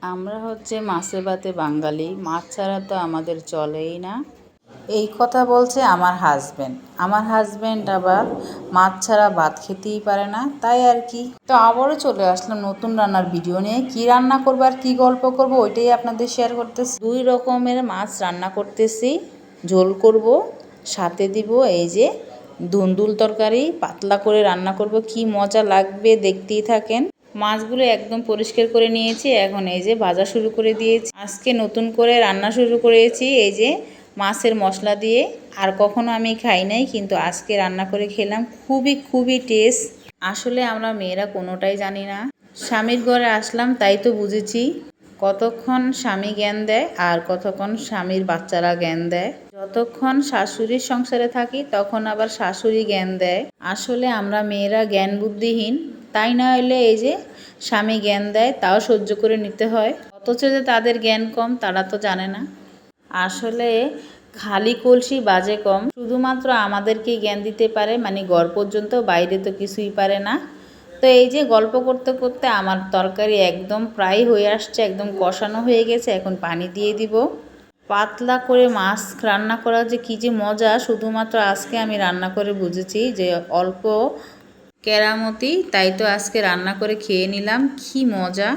আমরা হচ্ছে মাছে ভাতে বাঙালি, মাছ ছাড়া তো আমাদের চলেই না। এই কথা বলছে আমার হাজব্যান্ড আবার মাছ ছাড়া ভাত খেতেই পারে না, তাই আর কি। তো আবারও চলে আসলাম নতুন রান্নার ভিডিও নিয়ে। কি রান্না করবো আর কি গল্প করব ওইটাই আপনাদের শেয়ার করতেছি। 2 রকমের মাছ রান্না করতেছি, ঝোল করব, সাথে দিব এই যে ধুন্দুল তরকারি, পাতলা করে রান্না করব। কি মজা লাগবে দেখতেই থাকেন। মাছগুলো একদম পরিষ্কার করে নিয়েছি, এখন এই যে ভাজা শুরু করে দিয়েছি। আজকে নতুন করে রান্না শুরু করেছি এই যে মাছের মশলা দিয়ে। আর কখনো আমি খাই নাই, কিন্তু আজকে রান্না করে খেলাম, খুবই টেস্ট। আসলে আমরা মেয়েরা কোনোটাই জানি না। স্বামীর ঘরে আসলাম তাই তো বুঝেছি কতক্ষণ স্বামী জ্ঞান দেয় আর কতক্ষণ স্বামীর বাচ্চারা জ্ঞান দেয়। যতক্ষণ শাশুড়ির সংসারে থাকি তখন আবার শাশুড়ি জ্ঞান দেয়। আসলে আমরা মেয়েরা জ্ঞান বুদ্ধিহীন, তাই না হলে এই যে স্বামী জ্ঞান দেয় তাও সহ্য করে নিতে হয়। অথচ যে তাদের জ্ঞান কম তারা তো জানে না। আসলে খালি কলসি বাজে কম, শুধুমাত্র আমাদেরকেই জ্ঞান দিতে পারে, মানে ঘর পর্যন্ত, বাইরে তো কিছুই পারে না। তো এই যে গল্প করতে করতে আমার তরকারি একদম প্রায় হয়ে আসছে, একদম কষানো হয়ে গেছে। এখন পানি দিয়ে দিব। পাতলা করে মাছ রান্না করা যে কী যে মজা, শুধুমাত্র আজকে আমি রান্না করে বুঝেছি যে অল্প কেরামতি, তাই তো আজকে রান্না করে খেয়ে নিলাম, কি মজা।